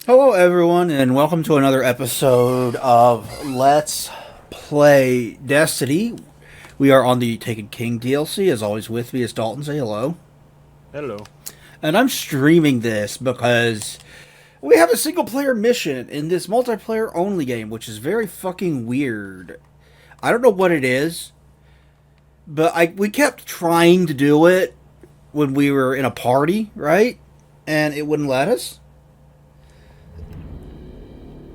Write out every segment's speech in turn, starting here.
Hello, everyone, and welcome to another episode of Let's Play Destiny. We are on the Taken King DLC. As always, with me is Dalton. Say hello. Hello. And I'm streaming this because we have a single player mission in this multiplayer only game, which is very fucking weird. I don't know what it is, but we kept trying to do it when we were in a party, right? And it wouldn't let us.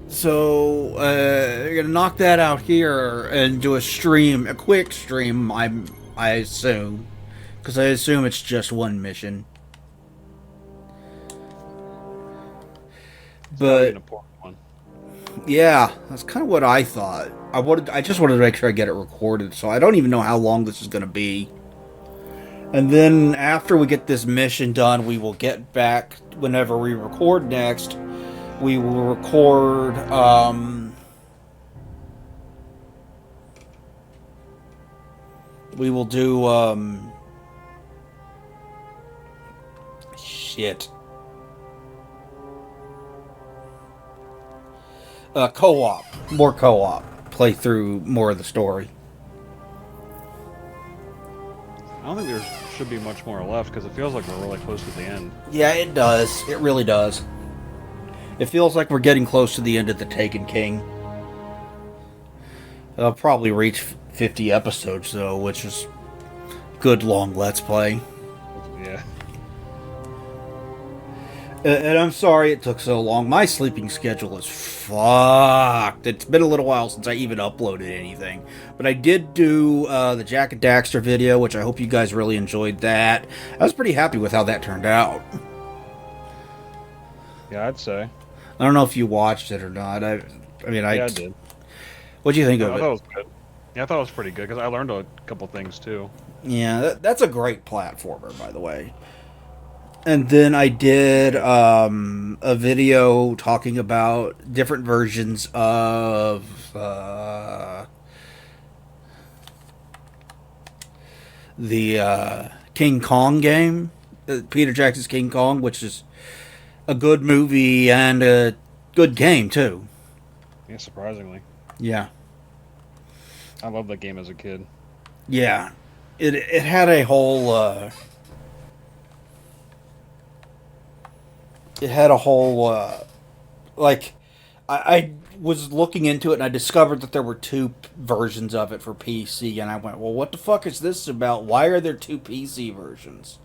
So you're gonna knock that out here and do a stream, a quick stream. I assume, because I assume it's just one mission. It's gotta be an But important one. yeah, that's kind of what I thought. I just wanted to make sure I get it recorded. So I don't even know how long this is gonna be. And then after we get this mission done, we will get back whenever we record next. We will record. We will do. Shit. Co-op, more co-op. Play through more of the story. I don't think there should be much more left because it feels like we're really close to the end. Yeah, it does. It really does. It feels like we're getting close to the end of the Taken King. I'll probably reach 50 episodes though, which is good long Let's Play. Yeah. And I'm sorry it took so long. My sleeping schedule is fucked. It's been a little while since I even uploaded anything. But I did do the Jack and Daxter video, which I hope you guys really enjoyed that. I was pretty happy with how that turned out. Yeah, I'd say. I don't know if you watched it or not. I mean, Yeah, I did. What'd you think I of thought it? it was good. Yeah, I thought it was pretty good because I learned a couple things too. Yeah, that's a great platformer, by the way. And then I did a video talking about different versions of the King Kong game, Peter Jackson's King Kong, which is a good movie and a good game too. Yeah, surprisingly. Yeah, I loved that game as a kid. yeah. It had a whole like I was looking into it and I discovered that there were two versions of it for PC, and I went, well, what the fuck is this about? Why are there two PC versions?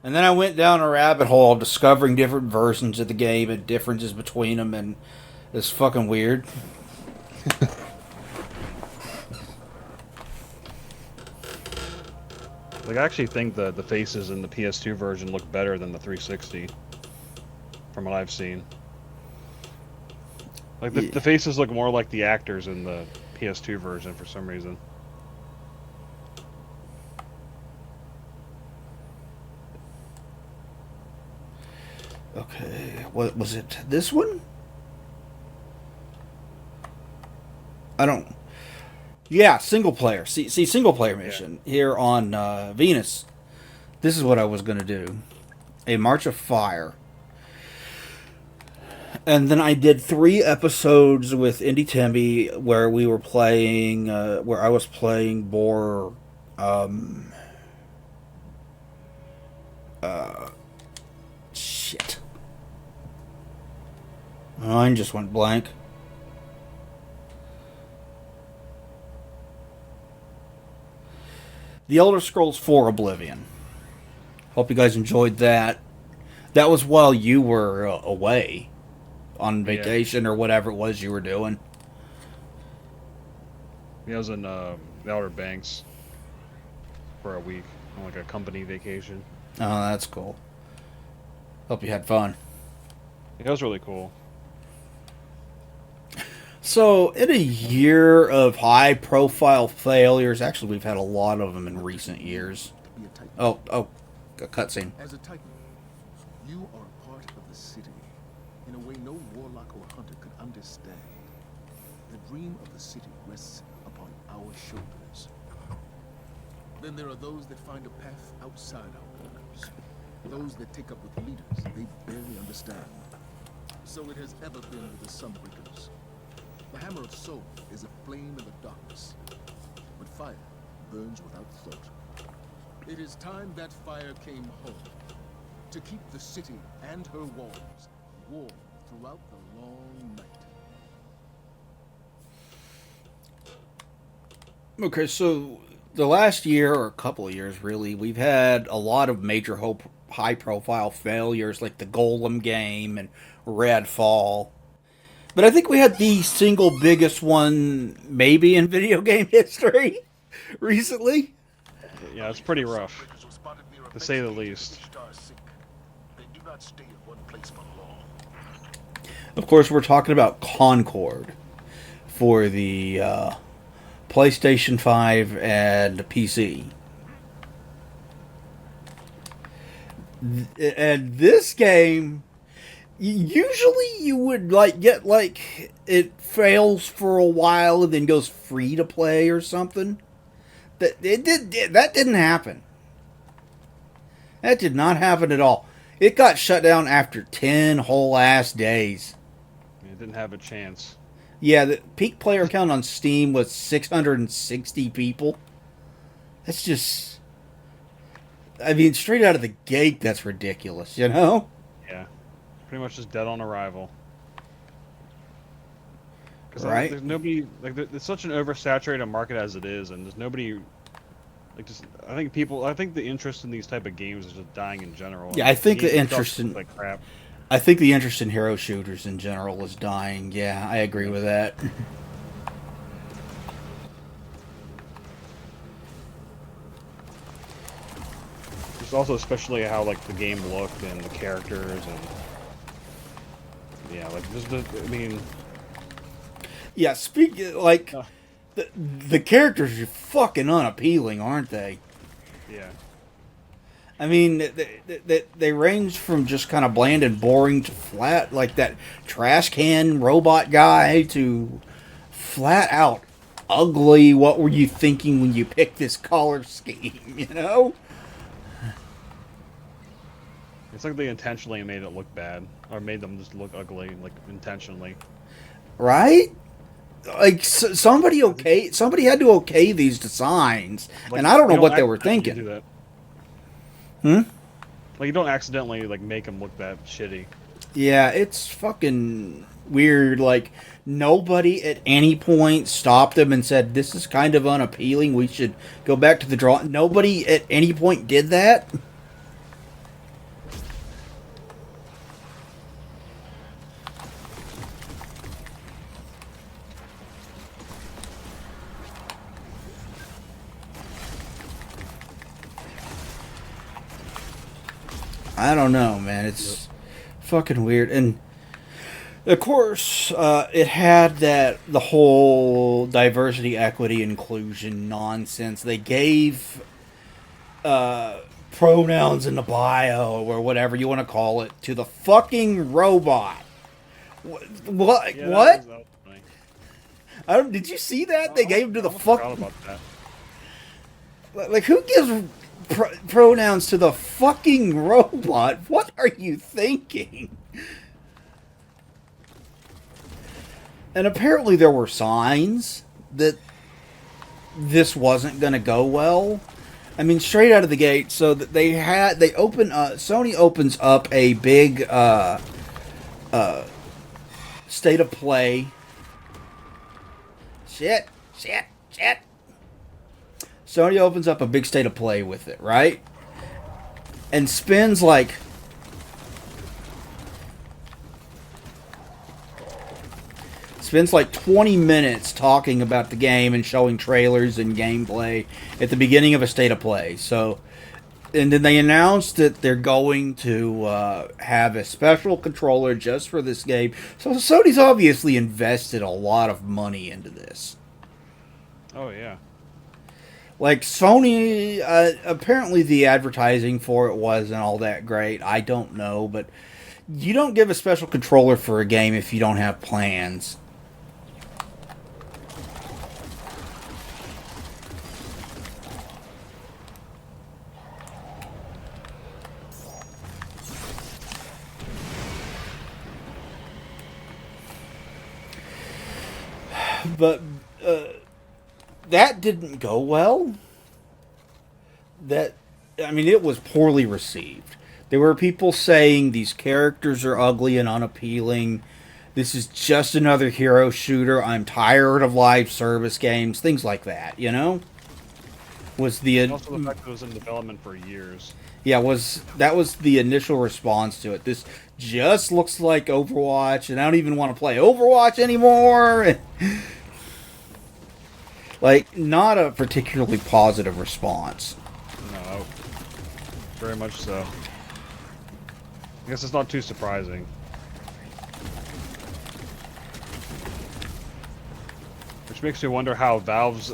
And then I went down a rabbit hole of discovering different versions of the game and differences between them, and it's fucking weird. Like, I actually think the faces in the PS2 version look better than the 360 from what I've seen. Like, the, Yeah. the faces look more like the actors in the PS2 version for some reason. Okay, what was it? This one? I don't. Yeah, single player. See, single player Yeah. mission here on Venus. This is what I was gonna do. A March of Fire. And then I did 3 episodes with Indy Timmy where we were playing, where I was playing Boar. Um, Shit. Mine just went blank. The Elder Scrolls 4 Oblivion. Hope you guys enjoyed that. That was while you were away on Yeah. vacation or whatever it was you were doing. Yeah, I was in the Outer Banks for a week on like a company vacation. Oh, that's cool. Hope you had fun. It was really cool. So, in a year of high profile failures, actually, we've had a lot of them in recent years. Be a Titan. Oh, a cutscene. As a Titan, you are a part of the city in a way no warlock or hunter could understand. The dream of the city rests upon our shoulders. Then there are those that find a path outside our borders. Those that take up with leaders they barely understand. So it has ever been with the Sunbreakers. The Hammer of Soul is a flame in the darkness, but fire burns without thought. It is time that fire came home, to keep the city and her walls warm throughout the long night. Okay, so the last year, or a couple of years really, we've had a lot of major high-profile failures like the Golem game and Redfall. But I think we had the single biggest one maybe in video game history recently. Yeah, it's pretty rough, to say the least. They do not stay in one place for long. Of course, we're talking about Concord for the PlayStation 5 and PC. And this game, usually you would get it fails for a while and then goes free to play or something. That didn't happen. That did not happen at all. It got shut down after 10 whole ass days. It didn't have a chance. Yeah, the peak player count on Steam was 660 people. That's just... I mean, straight out of the gate, that's ridiculous, you know? Yeah. Pretty much just dead on arrival. Because Right. there's nobody... it's such an oversaturated market as it is, and there's nobody... I think the interest in these type of games is just dying in general. Yeah, I think the games interest look in... like crap. I think the interest in hero shooters in general is dying. Yeah, I agree with that. Just also especially how the game looked and the characters and yeah, Yeah, the characters are fucking unappealing, aren't they? yeah. I mean, they range from just kind of bland and boring to flat, like that trash can robot guy, to flat out ugly. What were you thinking when you picked this color scheme, you know? It's like they intentionally made it look bad, or made them just look ugly, intentionally. Right? Somebody had to okay these designs, and I don't know what they were thinking. Do that. Hmm? You don't accidentally make them look that shitty. Yeah, it's fucking weird. Nobody at any point stopped them and said, this is kind of unappealing, we should go back to the draw. Nobody at any point did that. I don't know, man. It's fucking weird. And, of course, it had the whole diversity, equity, inclusion nonsense. They gave pronouns in the bio, or whatever you want to call it, to the fucking robot. What? Yeah, What? that was funny. Did you see that? They gave him to the I almost forgot fuck. about that. Who gives pronouns to the fucking robot? What are you thinking? And apparently there were signs that this wasn't going to go well. I mean, straight out of the gate. So that Sony opens up a big state of play. Shit. Sony opens up a big state of play with it, right? And spends 20 minutes talking about the game and showing trailers and gameplay at the beginning of a state of play. So, and then they announced that they're going to have a special controller just for this game. So Sony's obviously invested a lot of money into this. Oh yeah. Sony, apparently the advertising for it wasn't all that great. I don't know, but you don't give a special controller for a game if you don't have plans. But that didn't go well. That, I mean, it was poorly received. There were people saying these characters are ugly and unappealing. This is just another hero shooter. I'm tired of live service games. Things like that, you know? Was the And also the fact that it was in development for years. Yeah, that was the initial response to it. This just looks like Overwatch, and I don't even want to play Overwatch anymore. Like, not a particularly positive response. No, very much so. I guess it's not too surprising. Which makes me wonder how Valve's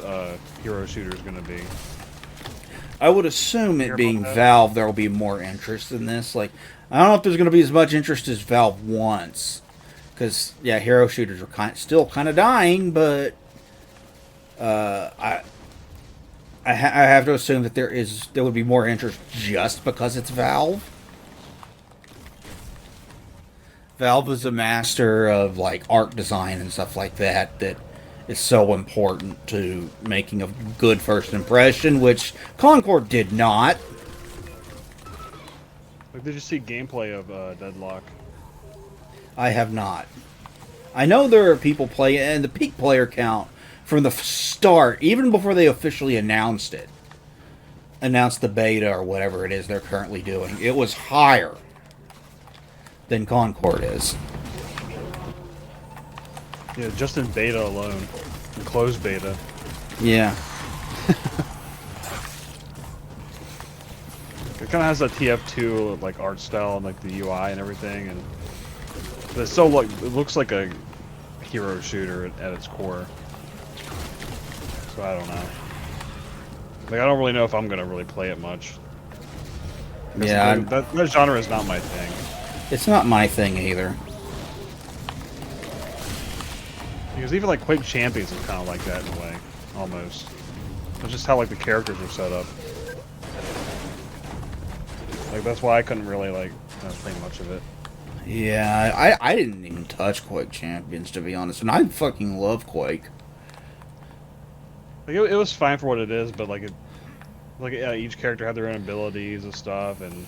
hero shooter is going to be. I would assume it Hear being about that? Valve, there will be more interest in this. Like, I don't know if there's going to be as much interest as Valve wants, because yeah, hero shooters are still kind of dying. But I have to assume that there would be more interest just because it's Valve. Valve is a master of like art design and stuff like that. That is so important to making a good first impression, which Concord did not. Like, did you see gameplay of Deadlock? I have not. I know there are people playing, and the peak player count from the start, even before they officially announced the beta or whatever it is they're currently doing, it was higher than Concord is. Yeah, just in beta alone. In closed beta. Yeah. It kind of has that TF2 like art style and like the UI and everything, and but it's so it looks like a hero shooter at its core. So I don't know. Like, I don't really know if I'm gonna really play it much. Yeah, That genre is not my thing. it's not my thing either. Because even like Quake Champions is kind of like that in a way, almost. It's just how like the characters are set up. Like, that's why I couldn't really like play much of it. Yeah, I didn't even touch Quake Champions, to be honest, and I fucking love Quake. Like, it was fine for what it is, but like yeah, each character had their own abilities and stuff, and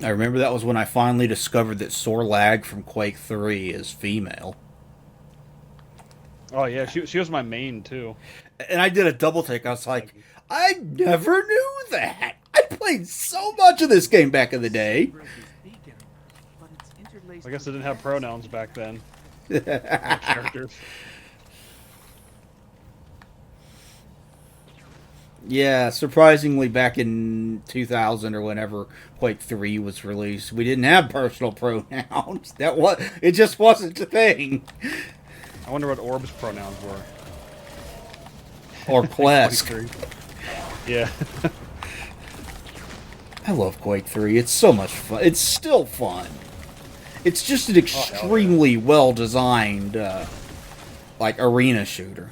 I remember that was when I finally discovered that Sorlag from Quake 3 is female. oh yeah, she was my main too. And I did a double take. I was like, I never knew that. I played so much of this game back in the day. I guess they didn't have pronouns back then. Characters. Yeah, surprisingly, back in 2000 or whenever Quake 3 was released, we didn't have personal pronouns. It just wasn't a thing. I wonder what Orb's pronouns were. Or Plesk. 23. Yeah. I love Quake 3. It's so much fun. It's still fun. It's just an extremely well-designed, like, arena shooter.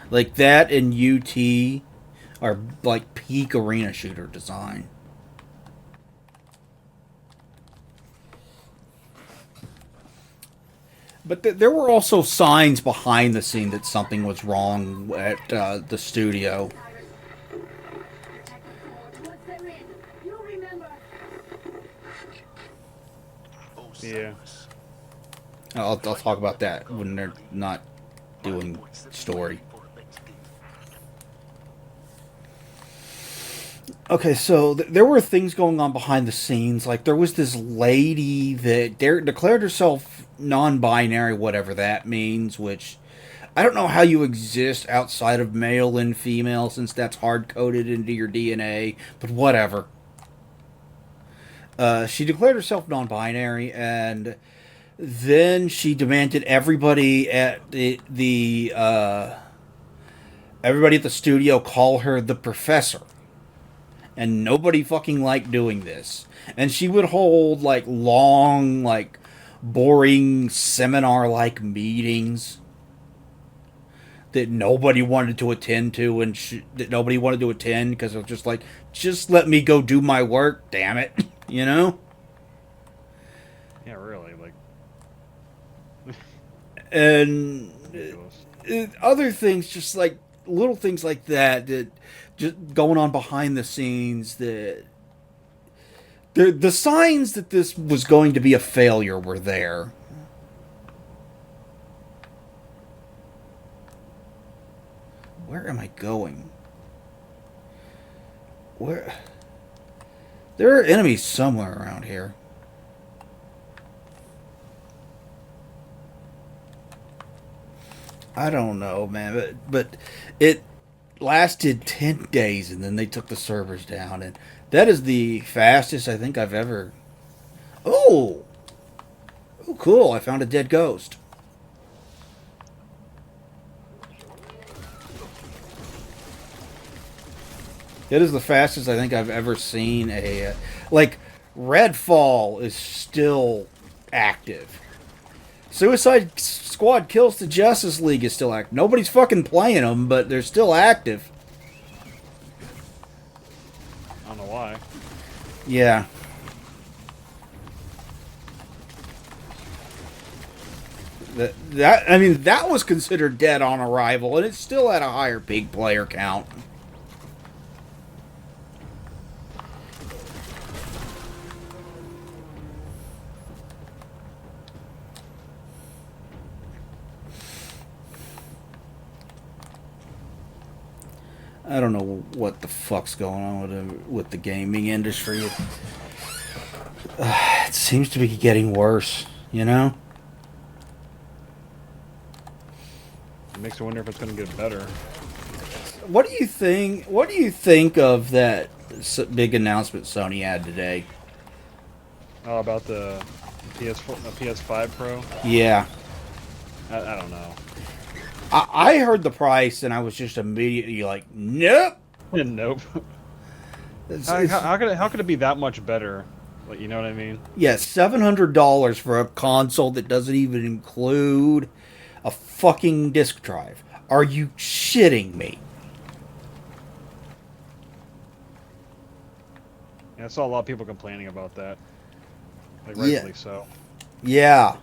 Like, that and UT are, like, peak arena shooter design. But there were also signs behind the scene that something was wrong at the studio. Yeah. I'll talk about that when they're not doing story. Okay, so there were things going on behind the scenes. Like, there was this lady that declared herself non-binary, whatever that means, which I don't know how you exist outside of male and female, since that's hard-coded into your DNA, but whatever. She declared herself non-binary, and then she demanded everybody at everybody at the studio call her the professor. And nobody fucking liked doing this. And she would hold, like, long, like, boring seminar-like meetings that nobody wanted to attend to, and that nobody wanted to attend because it was just like, just let me go do my work, damn it, you know. Yeah, really, like And ridiculous. other things, just like little things like that, that just going on behind the scenes, that the signs that this was going to be a failure were there. Where am I going? Where? There are enemies somewhere around here. I don't know, man, but it lasted 10 days and then they took the servers down, and that is the fastest I think I've ever. Oh! Oh, cool. I found a dead ghost. It is the fastest I think I've ever seen a. Like, Redfall is still active. Suicide Squad Kills the Justice League is still active. Nobody's fucking playing them, but they're still active. I don't know why. Yeah. That I mean, that was considered dead on arrival, and it's still at a higher peak player count. I don't know what the fuck's going on with the gaming industry. It seems to be getting worse, you know? It makes me wonder if it's going to get better. What do you think? What do you think of that big announcement Sony had today? Oh, about the PS5 Pro? Yeah, I don't know. I heard the price and I was just immediately like, nope. Nope. How could it be that much better? Like, you know what I mean? Yeah, $700 for a console that doesn't even include a fucking disk drive. Are you shitting me? Yeah, I saw a lot of people complaining about that. Like, rightfully so. Yeah.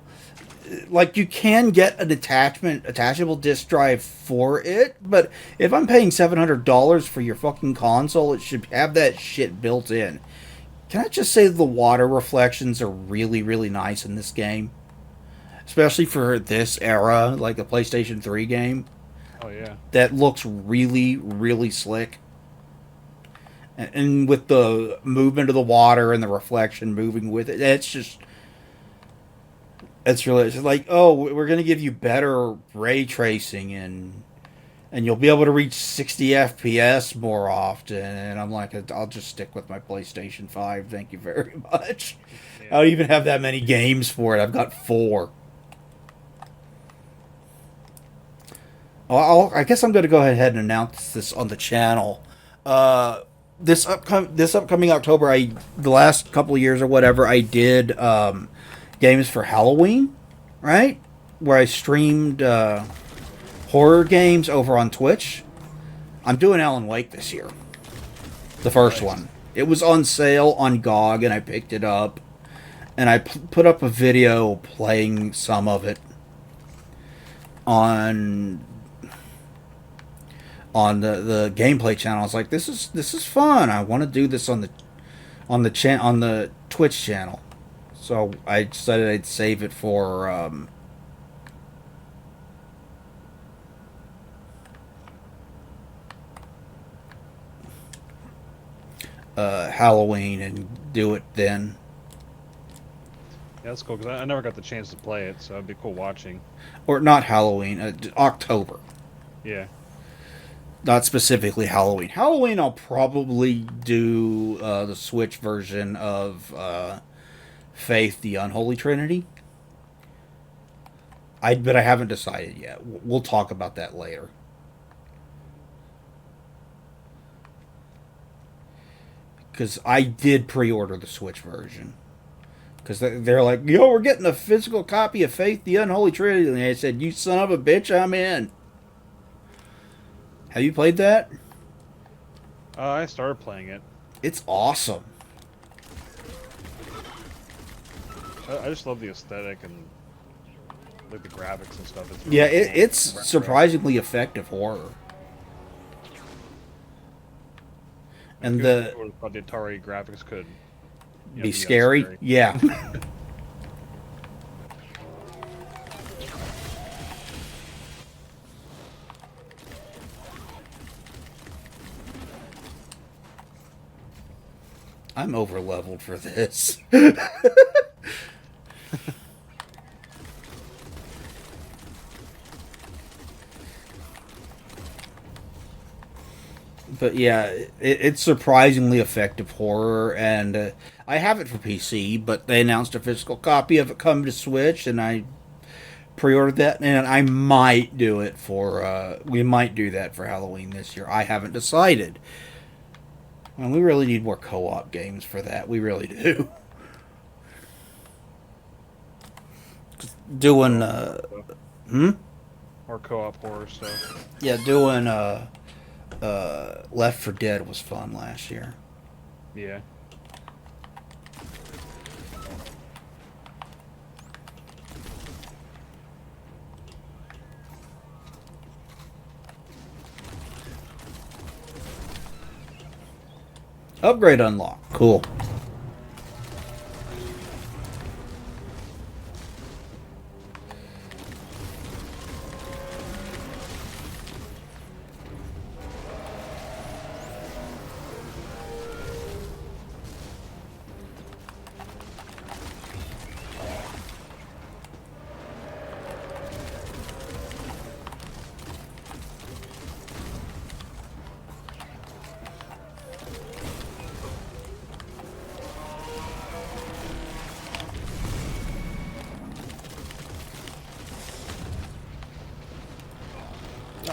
Like, you can get an attachable disk drive for it, but if I'm paying $700 for your fucking console, it should have that shit built in. Can I just say the water reflections are really, really nice in this game? Especially for this era, like the PlayStation 3 game. Oh, yeah. That looks really, really slick. And with the movement of the water and the reflection moving with it, it's really, it's like, oh, we're going to give you better ray tracing and you'll be able to reach 60 FPS more often. And I'm like, I'll just stick with my PlayStation 5. Thank you very much. Yeah. I don't even have that many games for it. I've got 4. I guess I'm going to go ahead and announce this on the channel. This upcoming October, the last couple of years or whatever, I did games for Halloween, right? Where I streamed horror games over on Twitch. I'm doing Alan Wake this year. The first one. It was on sale on GOG, and I picked it up. And I put up a video playing some of it on the gameplay channel. I was like, this is fun. I want to do this on the Twitch channel. So I decided I'd save it for Halloween and do it then. Yeah, that's cool, because I never got the chance to play it, so it'd be cool watching. Or not Halloween, October. Yeah. Not specifically Halloween. Halloween, I'll probably do the Switch version of Faith, the Unholy Trinity. But I haven't decided yet. We'll talk about that later. Because I did pre-order the Switch version. Because they're like, yo, we're getting a physical copy of Faith, the Unholy Trinity. And I said, you son of a bitch, I'm in. Have you played that? I started playing it. It's awesome. I just love the aesthetic and like the graphics and stuff. It's Yeah, really cool. it's Retro. surprisingly effective horror. And Who the would've thought the Atari graphics could be scary. Yeah. I'm over leveled for this. But yeah, it's surprisingly effective horror, and I have it for PC. But they announced a physical copy of it coming to Switch, and I pre-ordered that, and I might do it for. We might do that for Halloween this year. I haven't decided. And we really need more co-op games for that. We really do. Doing Or co-op horror stuff. yeah, doing Left 4 Dead was fun last year. Yeah. Upgrade unlocked. Cool.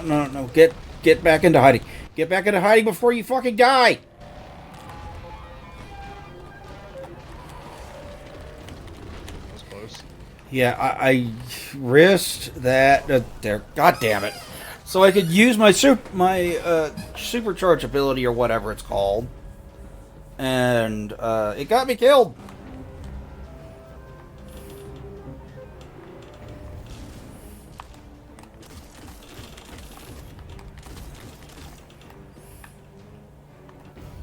No. Get back into hiding. Get back into hiding before you fucking die. That was close. Yeah, I risked that. There, god damn it! So I could use my supercharge ability or whatever it's called, and it got me killed.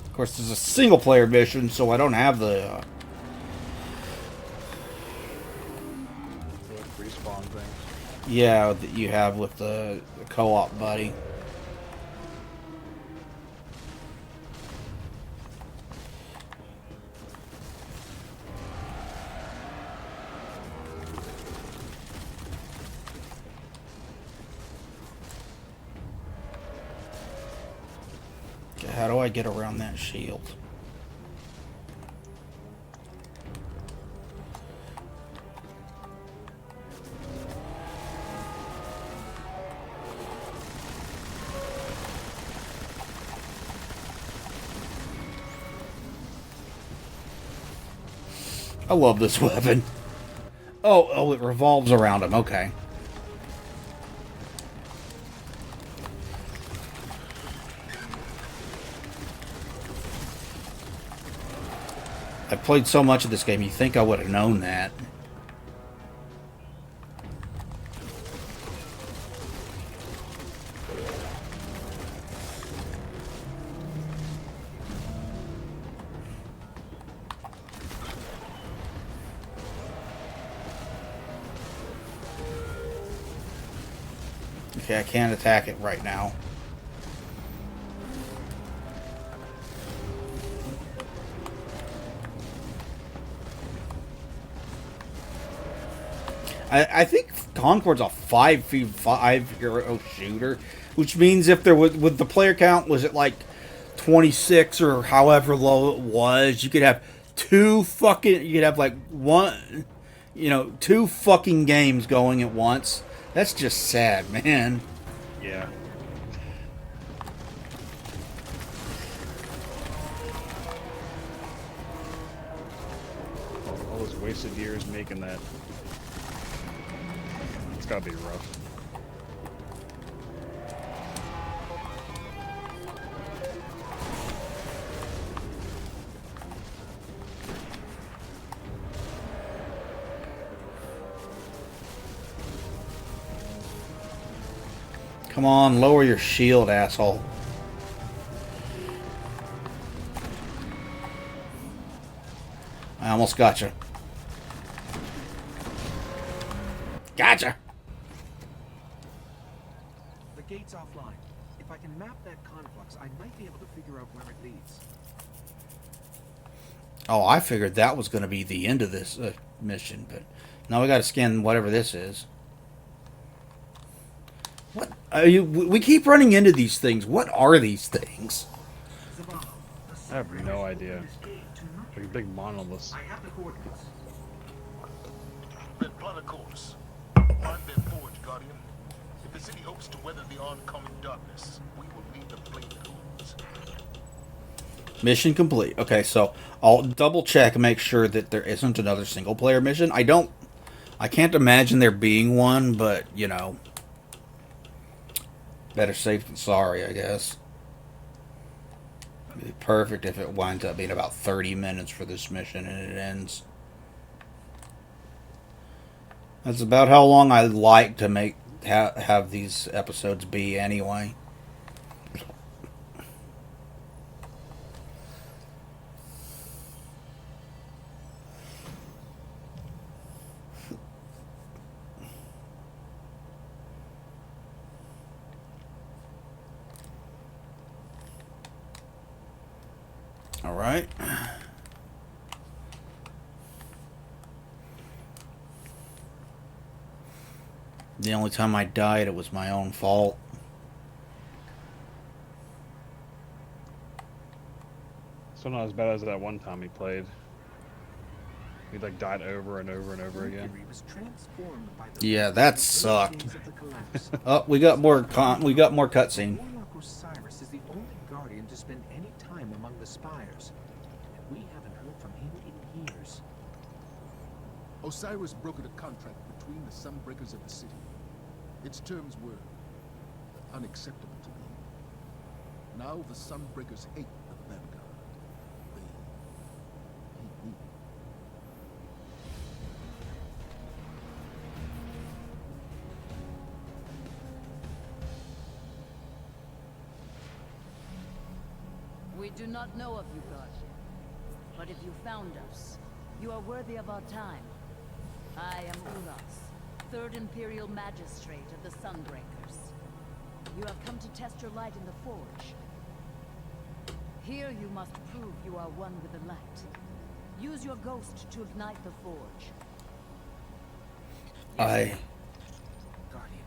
Of course, there's a single player mission, so I don't have the. The respawn thing. Yeah, that you have with the co-op buddy. Okay, how do I get around that shield? I love this weapon. Oh, it revolves around him. Okay. I played so much of this game, you think I would have known that. Okay, I can't attack it right now. I think Concord's a 5v5 shooter, which means if there was, with the player count was it like 26 or however low it was, you could have two fucking games going at once. That's just sad, man. Yeah. All those wasted years making that. It's gotta be rough. Come on, lower your shield, asshole. I almost got you. Gotcha. The gate's offline. If I can map that conflux, I might be able to figure out where it leads. Oh, I figured that was going to be the end of this mission, but now we got to scan whatever this is. What? We keep running into these things. What are these things? I have no idea. Like a big monolith. I have the coordinates. Then plot a course. Find their forge, Guardian. If the city hopes to weather the oncoming darkness, we will need the flamethrowers. Mission complete. Okay, so I'll double check and make sure that there isn't another single player mission. I can't imagine there being one, but you know, better safe than sorry, I guess. It'd be perfect if it winds up being about 30 minutes for this mission and it ends. That's about how long I like to have these episodes be anyway. All right. The only time I died, it was my own fault. So not as bad as that one time he played. He like died over and over and over again. Mercury was transformed by the Yeah, that sucked. days of the collapse. Oh, we got more cutscene. Warlock Osiris is the only guardian to spend any time among the spires, and we haven't heard from him in years. Osiris brokered a contract between the Sunbreakers of the city. Its terms were unacceptable to me. Now the Sunbreakers hate the Vanguard. They hate me. We do not know of you, Guardian. But if you found us, you are worthy of our time. I am Ulas, Third Imperial Magistrate of the Sunbreakers. You have come to test your light in the Forge. Here you must prove you are one with the light. Use your ghost to ignite the Forge. I Guardian,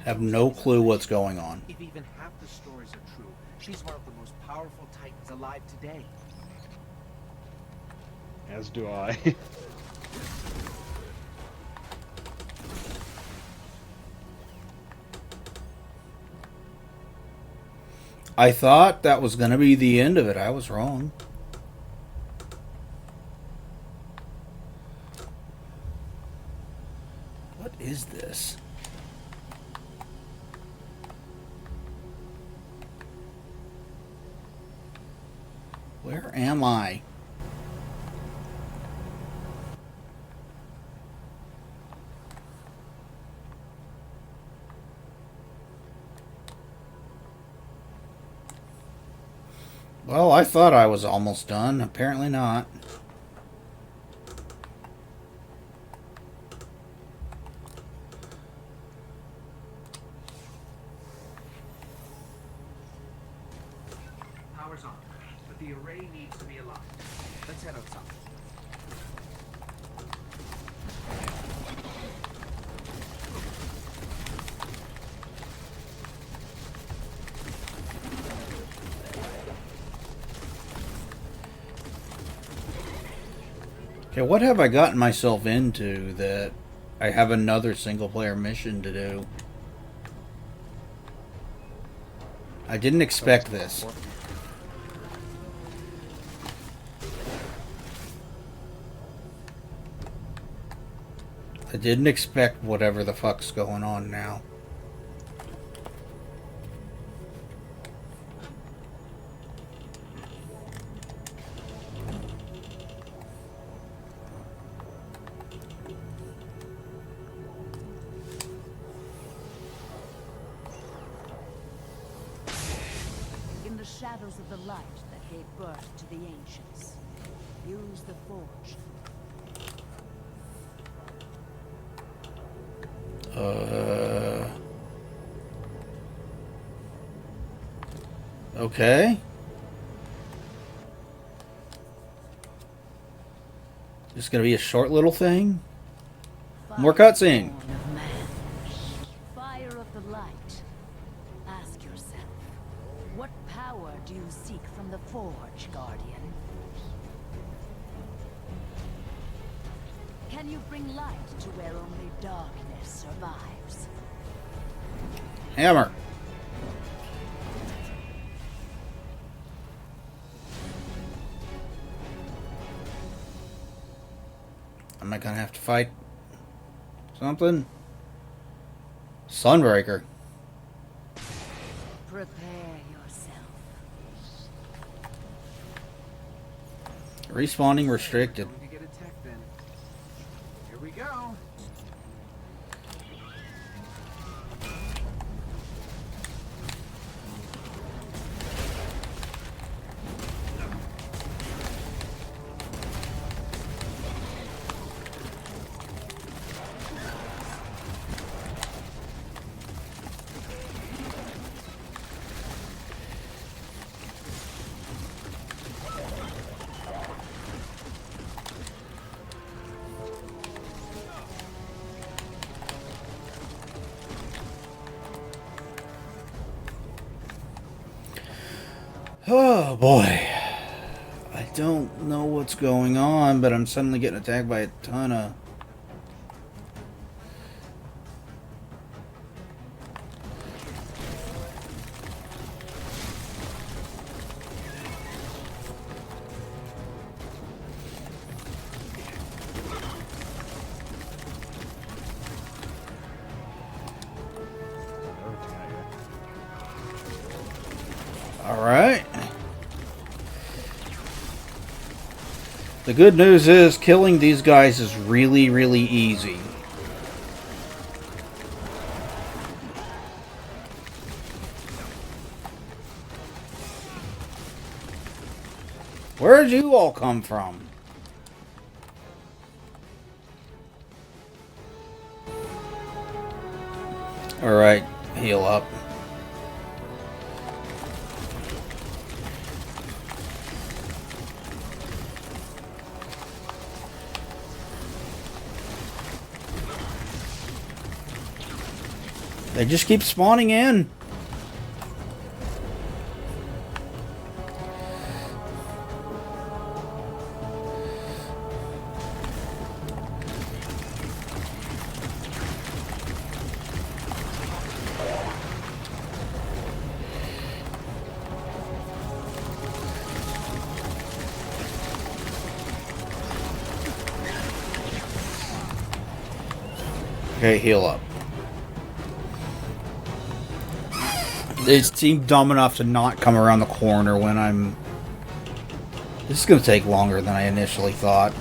have no clue what's going on. if even half the stories are true, she's one of the most powerful titans alive today. As do I. I thought that was going to be the end of it. I was wrong. What is this? Where am I? Well, I thought I was almost done. Apparently not. Power's on, but the array needs to be aligned. Let's head outside. Okay, what have I gotten myself into that I have another single player mission to do? I didn't expect this. I didn't expect whatever the fuck's going on now. shadows of the light that gave birth to the ancients. Use the forge. Okay. Just gonna be a short little thing. More cutscene. Firstborn of man. Fire of the light. Ask yourself, what power do you seek from the forge, Guardian? Can you bring light to where only darkness survives? Hammer. Am I gonna have to fight something? Sunbreaker. Prepare yourself. Respawning restricted. Going to get attacked then. Here we go. Oh boy. I don't know what's going on, but I'm suddenly getting attacked by a ton of... Alright. The good news is killing these guys is really, really easy. Where did you all come from? Alright, heal up. They just keep spawning in. Okay, heal up. They seem dumb enough to not come around the corner when I'm... This is going to take longer than I initially thought.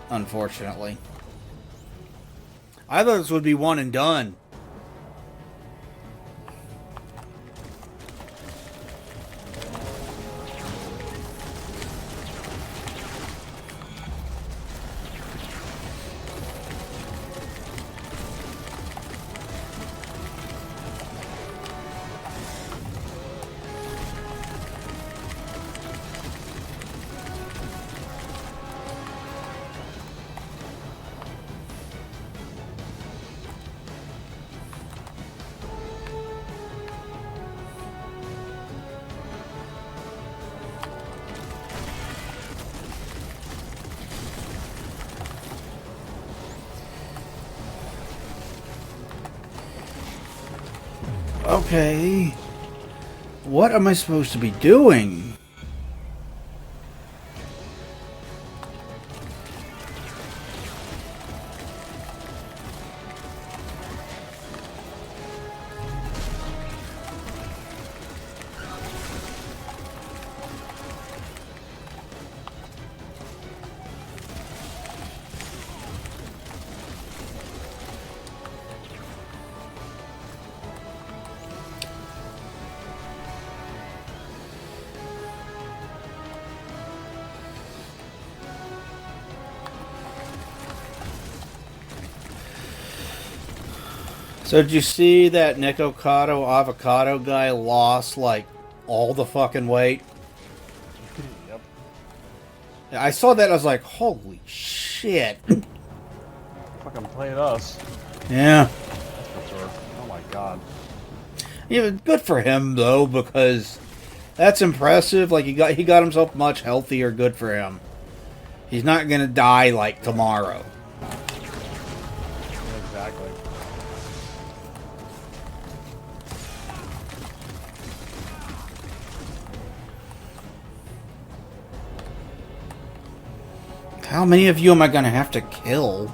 Unfortunately. I thought this would be one and done. Okay. What am I supposed to be doing? So did you see that Nikocado avocado guy lost like all the fucking weight? Yep. I saw that. I was like, holy shit. Fucking played us. Yeah. That's for sure. Oh my god. Yeah, good for him though, because that's impressive. Like he got himself much healthier. Good for him. He's not gonna die like tomorrow. Yeah, exactly. How many of you am I gonna have to kill?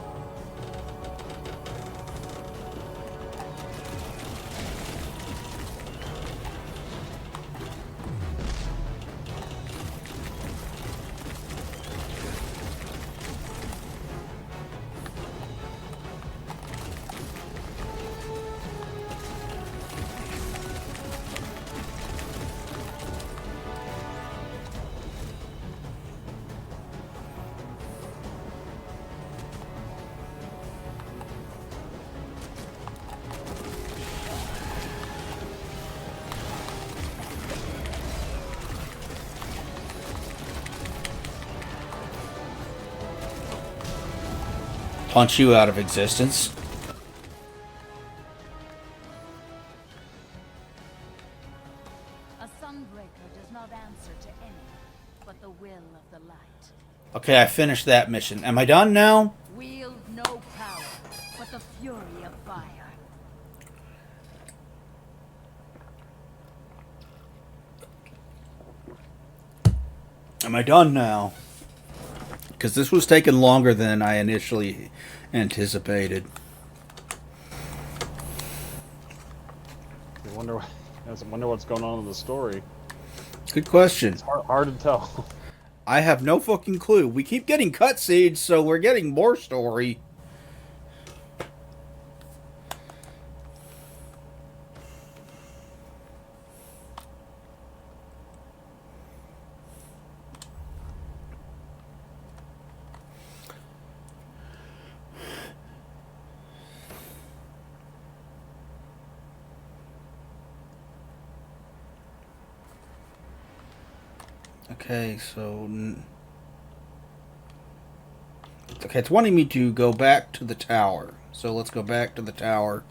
Punch you out of existence. A sunbreaker does not answer to any but the will of the light. Okay, I finished that mission. Am I done now? Wield no power but the fury of fire. Am I done now? Because this was taking longer than I initially anticipated. I wonder, I wonder what's going on in the story. Good question. It's hard to tell. I have no fucking clue. We keep getting cutscenes, so we're getting more story. Okay, so... Okay, it's wanting me to go back to the tower. So let's go back to the tower.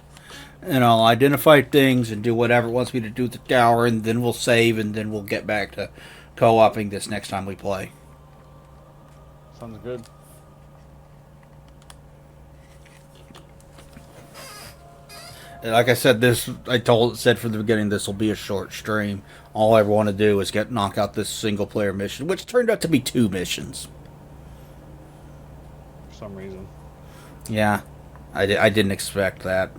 And I'll identify things and do whatever it wants me to do with the tower, and then we'll save, and then we'll get back to co-oping this next time we play. Sounds good. Like I said, said from the beginning, this will be a short stream. All I want to do is knock out this single player mission, which turned out to be 2 missions. For some reason. Yeah, I didn't expect that.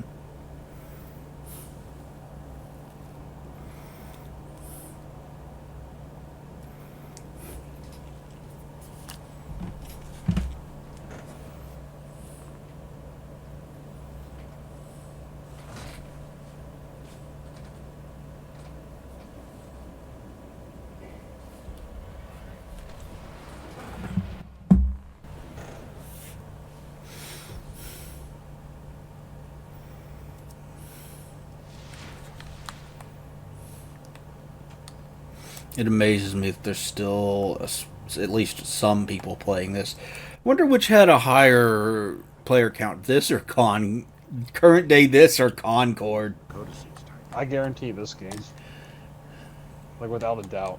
It amazes me that there's still at least some people playing this. Wonder which had a higher player count, this or current day this or Concord. I guarantee this game. Like, without a doubt.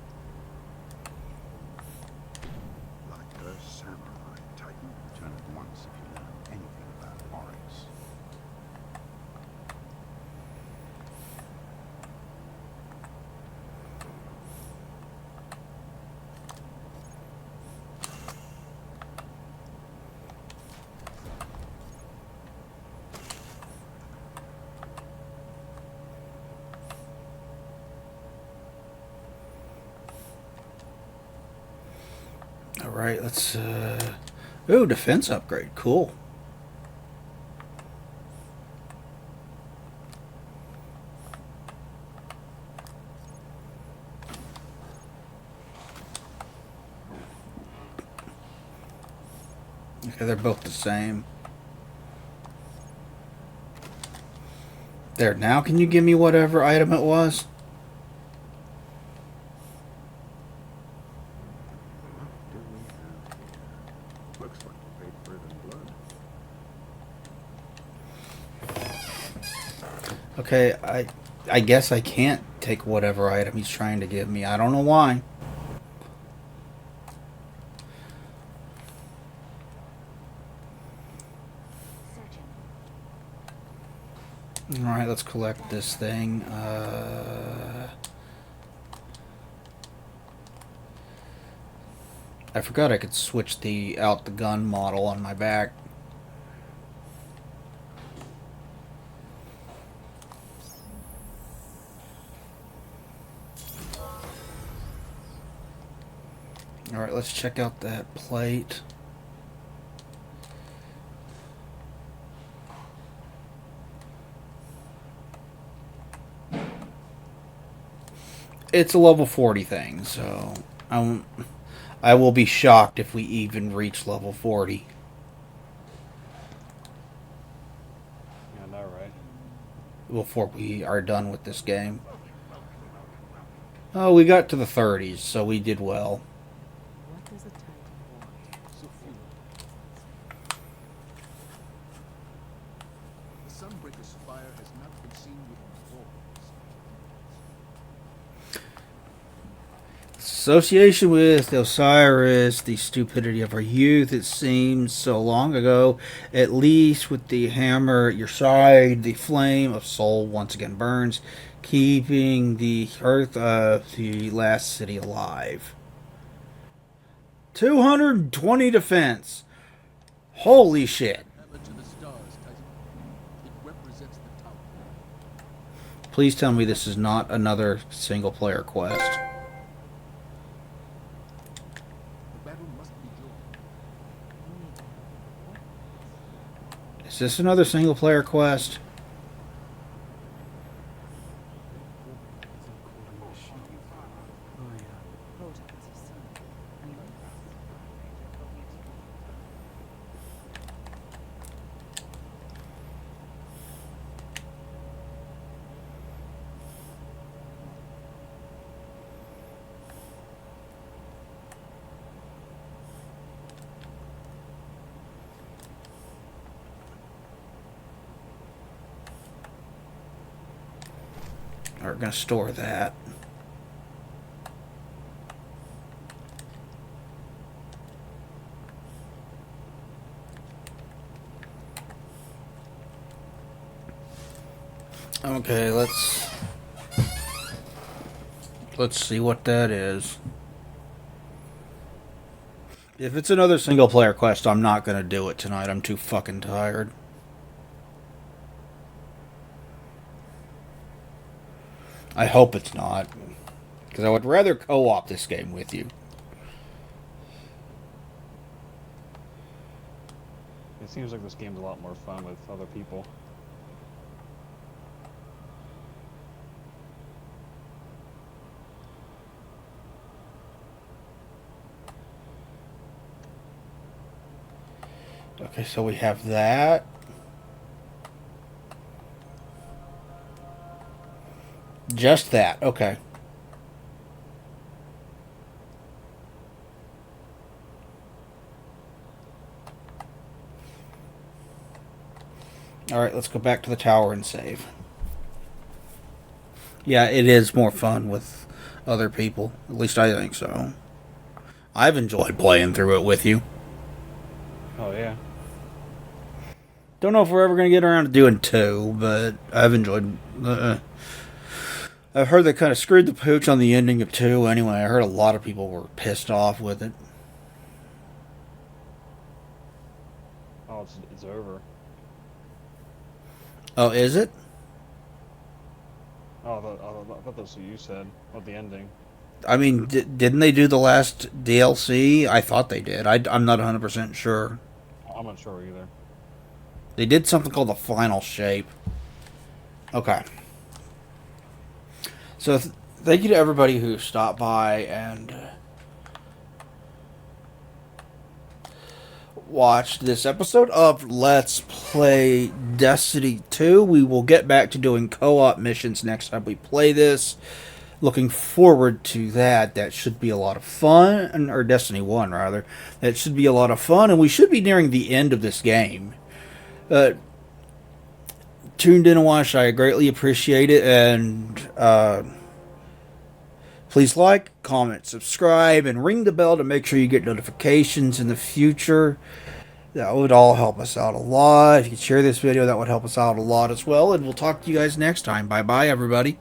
Like a samurai, Titan, return at once if you learn anything about Oryx. Alright, let's ooh, defense upgrade. Cool. Okay, they're both the same. There, now can you give me whatever item it was? What do we have here? Looks like paper and blood. Okay, I guess I can't take whatever item he's trying to give me. I don't know why. Alright, let's collect this thing. I forgot I could switch out the gun model on my back. Alright, let's check out that plate. It's a level 40 thing, so I will be shocked if we even reach level 40. Yeah, I know, right? Before we are done with this game. Oh, we got to the 30s, so we did well. What does a titan want? Sophia. The Sunbreaker's fire has not been seen within walls. Association with Osiris, the stupidity of our youth, it seems so long ago. At least with the hammer at your side, the flame of soul once again burns, keeping the earth of the last city alive. 220 defense. Holy shit. Hammer to the stars, Titan. It represents the tower. Please tell me this is not another single player quest. The battle must be joined. Is this another single player quest? Protons of sun. We're going to store that. Okay, let's see what that is. If it's another single player quest, I'm not going to do it tonight. I'm too fucking tired. I hope it's not, because I would rather co-op this game with you. It seems like this game's a lot more fun with other people. Okay, so we have that. Just that, okay. Alright, let's go back to the tower and save. Yeah, it is more fun with other people. At least I think so. I've enjoyed playing through it with you. Oh yeah. Don't know if we're ever going to get around to doing 2, but I've enjoyed... I've heard they kind of screwed the pooch on the ending of 2 anyway. I heard a lot of people were pissed off with it. Oh, it's over. Oh, is it? Oh, I thought that's what you said about the ending. I mean, didn't they do the last DLC? I thought they did. I'm not 100% sure. I'm not sure either. They did something called the Final Shape. Okay. So, thank you to everybody who stopped by and watched this episode of Let's Play Destiny 2. We will get back to doing co-op missions next time we play this. Looking forward to that. That should be a lot of fun. Or Destiny 1, rather. That should be a lot of fun, and we should be nearing the end of this game. Tuned in and watched. I greatly appreciate it, and please like, comment, subscribe, and ring the bell to make sure you get notifications in the future. That would all help us out a lot. If you could share this video, that would help us out a lot as well. And we'll talk to you guys next time. Bye-bye, everybody.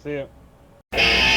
See ya.